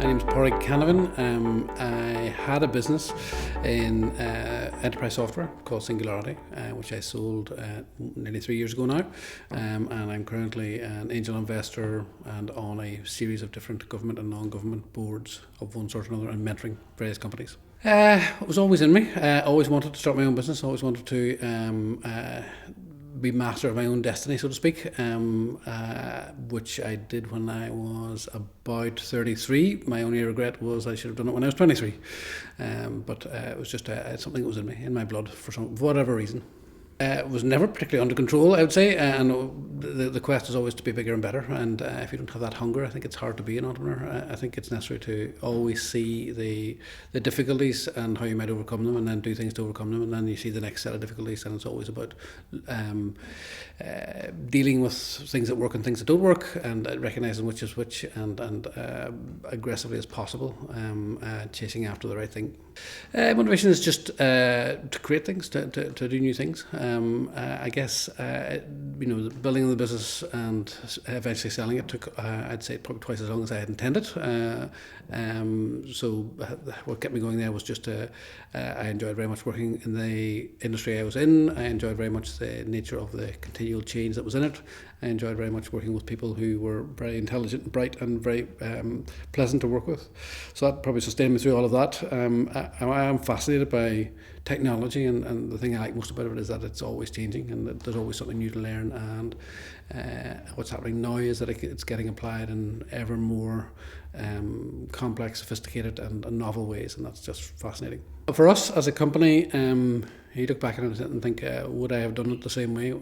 My name's Padriag Canavan. I had a business in enterprise software called Singularity, which I sold nearly 3 years ago now. And I'm currently an angel investor and on a series of different government and non-government boards of one sort or another and mentoring various companies. It was always in me. I always wanted to start my own business. I always wanted to be master of my own destiny, so to speak, which I did when I was about 33. My only regret was I should have done it when I was 23. But it was just something that was in me, in my blood, for whatever reason. It was never particularly under control, I would say, and the quest is always to be bigger and better. And if you don't have that hunger, I think it's hard to be an entrepreneur. I think it's necessary to always see the difficulties and how you might overcome them, and then do things to overcome them. And then you see the next set of difficulties, and it's always about dealing with things that work and things that don't work, and recognizing which is which, and aggressively as possible, chasing after the right thing. Motivation is just to create things, to do new things. I guess building the business and eventually selling it took I'd say probably twice as long as I had intended. So what kept me going there was just I enjoyed very much working in the industry I was in. I enjoyed very much the nature of the continual change that was in it. I enjoyed very much working with people who were very intelligent and bright and very pleasant to work with. So that probably sustained me through all of that. I am fascinated by technology, and the thing I like most about it is that it's always changing and that there's always something new to learn. And what's happening now is that it's getting applied in ever more complex, sophisticated and novel ways, and that's just fascinating. For us as a company, you look back at it and think, would I have done it the same way?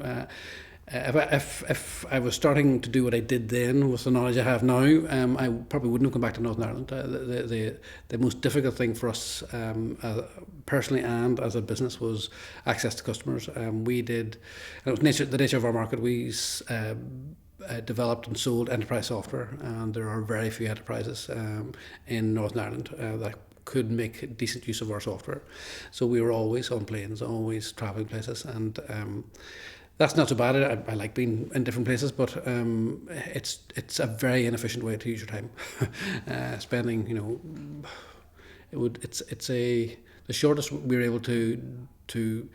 If I was starting to do what I did then with the knowledge I have now, I probably wouldn't have come back to Northern Ireland. The most difficult thing for us personally and as a business was access to customers. We did, and it was the nature of our market. We developed and sold enterprise software, and there are very few enterprises in Northern Ireland that could make decent use of our software. So we were always on planes, always traveling places, and that's not so bad. I like being in different places, but it's a very inefficient way to use your time. Spending, the shortest we were able to do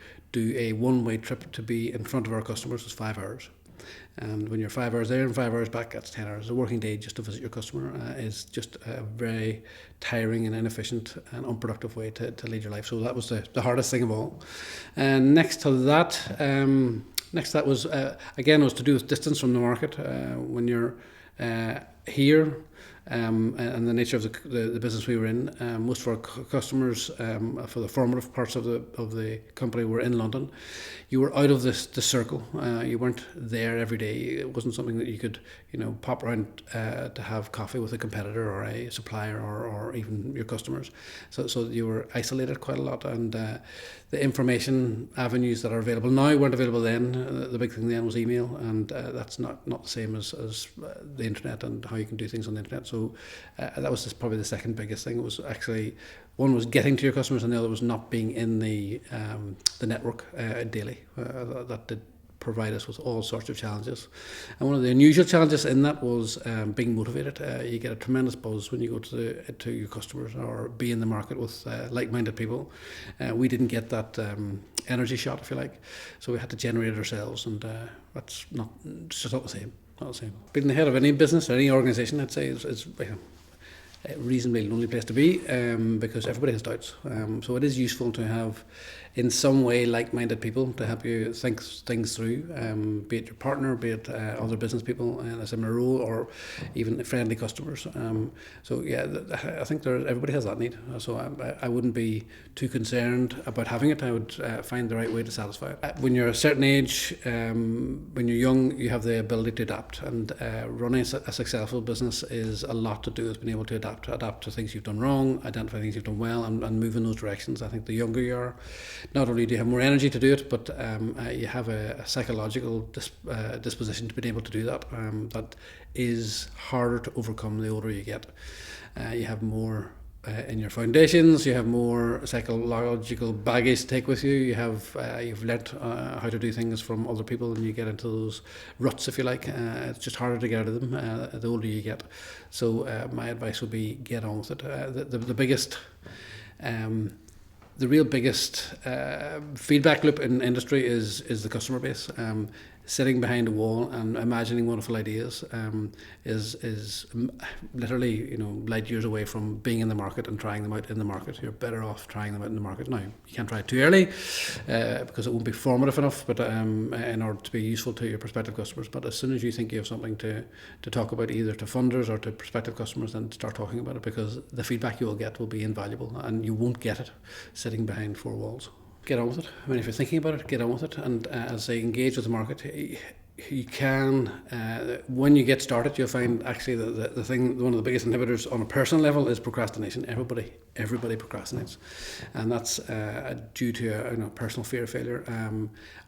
a one-way trip to be in front of our customers was 5 hours. And when you're 5 hours there and 5 hours back, that's 10 hours. A working day just to visit your customer is just a very tiring and inefficient and unproductive way to lead your life. So that was the hardest thing of all. And next to that was, again, it was to do with distance from the market. When you're here, and the nature of the business we were in, most of our customers for the formative parts of the company were in London. You were out of the circle. You weren't there every day. It wasn't something that you could pop around to have coffee with a competitor or a supplier or even your customers. So you were isolated quite a lot, and the information avenues that are available now weren't available then. The big thing then was email, and that's not the same as the internet and how you can do things on the internet. So that was probably the second biggest thing. It was actually, one was getting to your customers, and the other was not being in the network daily. That did provide us with all sorts of challenges. And one of the unusual challenges in that was being motivated. You get a tremendous buzz when you go to your customers or be in the market with like-minded people. We didn't get that energy shot, if you like, so we had to generate it ourselves, and it's just not the same. Not the same. Being the head of any business or any organisation, I'd say, is a reasonably lonely place to be, because everybody has doubts. So it is useful to have, in some way, like-minded people to help you think things through, be it your partner, be it other business people in a similar role, or even friendly customers. So yeah, I think everybody has that need. So I wouldn't be too concerned about having it. I would find the right way to satisfy it. When you're a certain age, when you're young, you have the ability to adapt, and running a successful business is a lot to do with being able to adapt to things you've done wrong, identify things you've done well, and move in those directions. I think the younger you are, not only do you have more energy to do it, but you have a psychological disposition to be able to do that. That is harder to overcome the older you get. You have more in your foundations. You have more psychological baggage to take with you. You've learnt how to do things from other people, and you get into those ruts, if you like. It's just harder to get out of them the older you get. So my advice would be get on with it. The biggest. The real biggest feedback loop in industry is the customer base. Sitting behind a wall and imagining wonderful ideas is literally light years away from being in the market and trying them out in the market. You're better off trying them out in the market now. You can't try it too early because it won't be formative enough, but in order to be useful to your prospective customers. But as soon as you think you have something to talk about, either to funders or to prospective customers, then start talking about it, because the feedback you will get will be invaluable, and you won't get it sitting behind four walls. Get on with it. I mean, if you're thinking about it, get on with it, and as I engage with the market, you can, when you get started, you'll find actually the thing, one of the biggest inhibitors on a personal level is procrastination. Everybody procrastinates, and that's due to a personal fear of failure,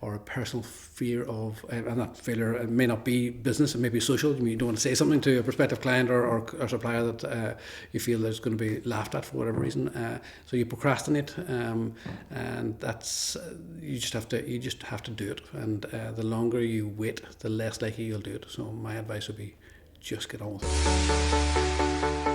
or a personal fear of, and that failure, it may not be business, it may be social. You don't want to say something to a prospective client or supplier that you feel there's going to be laughed at for whatever reason. So you procrastinate, and that's you just have to do it. And the longer you wait, the less likely you'll do it. So my advice would be just get on with it.